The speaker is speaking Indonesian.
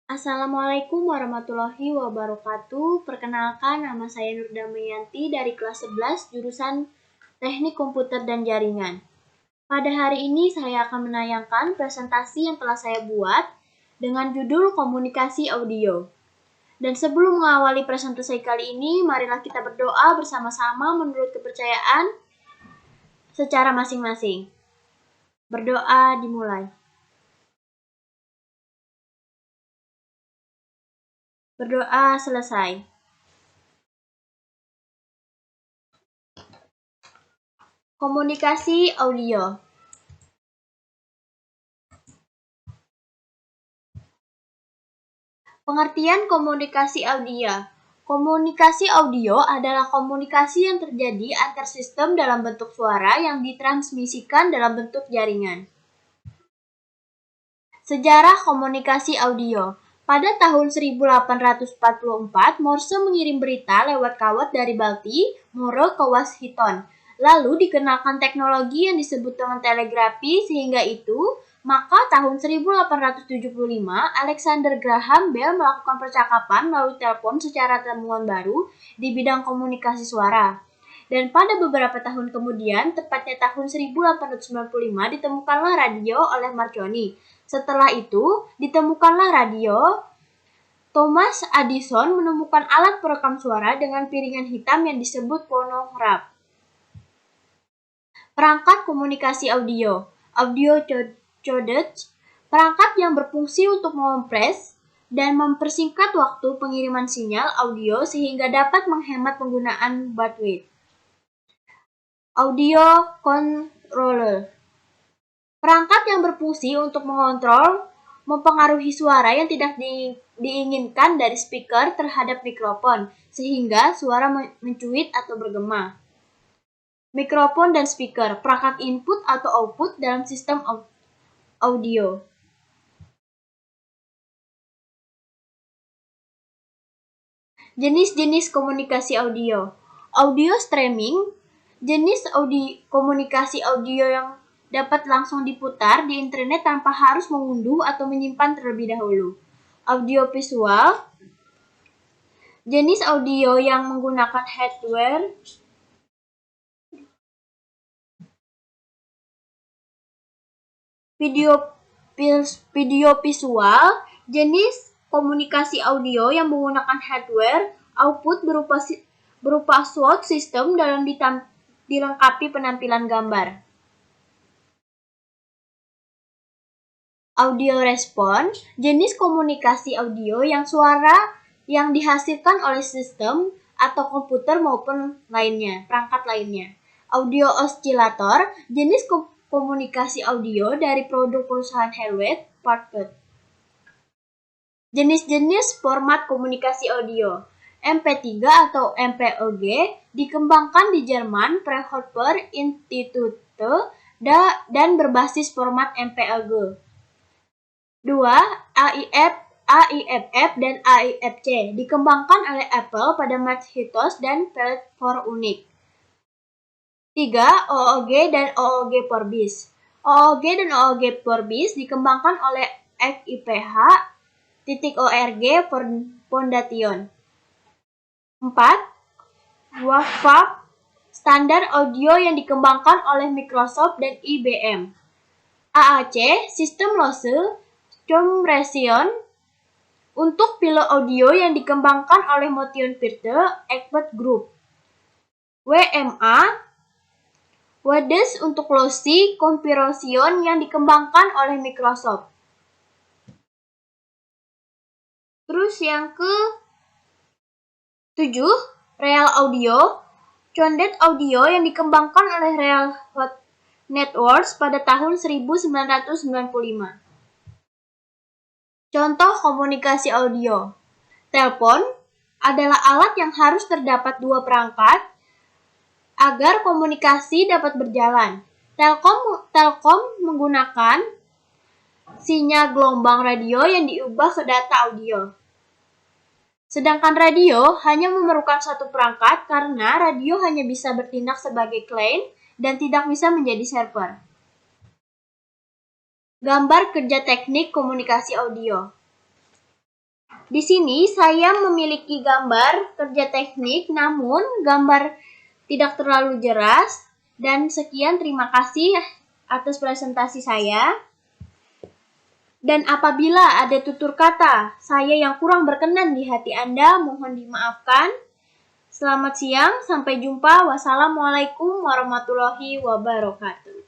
Assalamualaikum warahmatullahi wabarakatuh. Perkenalkan, nama saya Nur Damayanti dari kelas 11 jurusan Teknik Komputer dan Jaringan. Pada hari ini saya akan menayangkan presentasi yang telah saya buat dengan judul Komunikasi Audio. Dan sebelum mengawali presentasi kali ini, marilah kita berdoa bersama-sama menurut kepercayaan secara masing-masing. Berdoa dimulai. Berdoa selesai. Komunikasi audio. Pengertian komunikasi audio. Komunikasi audio adalah komunikasi yang terjadi antar sistem dalam bentuk suara yang ditransmisikan dalam bentuk jaringan. Sejarah komunikasi audio. Pada tahun 1844, Morse mengirim berita lewat kawat dari Baltimore ke Washington. Lalu dikenalkan teknologi yang disebut dengan telegrafi sehingga itu, maka tahun 1875, Alexander Graham Bell melakukan percakapan melalui telepon secara temuan baru di bidang komunikasi suara. Dan pada beberapa tahun kemudian, tepatnya tahun 1895, ditemukanlah radio oleh Marconi. Setelah itu, ditemukanlah radio. Thomas Edison menemukan alat perekam suara dengan piringan hitam yang disebut fonograf. Perangkat komunikasi audio. Audio codec, perangkat yang berfungsi untuk mengompres dan mempersingkat waktu pengiriman sinyal audio sehingga dapat menghemat penggunaan bandwidth. Audio controller, perangkat yang berfungsi untuk mengontrol, mempengaruhi suara yang tidak diinginkan dari speaker terhadap mikrofon, sehingga suara mencuit atau bergema. Mikrofon dan speaker, perangkat input atau output dalam sistem audio. Jenis-jenis komunikasi audio. Audio streaming, jenis komunikasi audio yang dapat langsung diputar di internet tanpa harus mengunduh atau menyimpan terlebih dahulu. Audio visual, jenis audio yang menggunakan hardware. Video visual, jenis komunikasi audio yang menggunakan hardware, output berupa sound system dalam dilengkapi penampilan gambar. Audio response, jenis komunikasi audio yang suara yang dihasilkan oleh sistem atau komputer maupun perangkat lainnya. Audio oscillator, jenis komunikasi audio dari produk perusahaan Hewlett Packard. Jenis-jenis format komunikasi audio. MP3 atau MPEG dikembangkan di Jerman Fraunhofer Institute dan berbasis format MPEG. 2. AIFF dan AIFC dikembangkan oleh Apple pada Macintosh dan platform unik. 3. OOG dan OOG Vorbis. OOG dan OOG Vorbis dikembangkan oleh XIPH.org Foundation. 4. WAV, standar audio yang dikembangkan oleh Microsoft dan IBM. AAC, sistem losse compression untuk file audio yang dikembangkan oleh Motion Picture Expert Group. WMA, WADES untuk lossy compression yang dikembangkan oleh Microsoft. Terus yang ke-7, Real Audio, condet audio yang dikembangkan oleh Real Networks pada tahun 1995. Contoh komunikasi audio. Telepon adalah alat yang harus terdapat dua perangkat agar komunikasi dapat berjalan. Telkom menggunakan sinyal gelombang radio yang diubah ke data audio. Sedangkan radio hanya memerlukan satu perangkat karena radio hanya bisa bertindak sebagai client dan tidak bisa menjadi server. Gambar kerja teknik komunikasi audio. Di sini saya memiliki gambar kerja teknik, namun gambar tidak terlalu jelas. Dan sekian, terima kasih atas presentasi saya. Dan apabila ada tutur kata saya yang kurang berkenan di hati Anda, mohon dimaafkan. Selamat siang, sampai jumpa. Wassalamualaikum warahmatullahi wabarakatuh.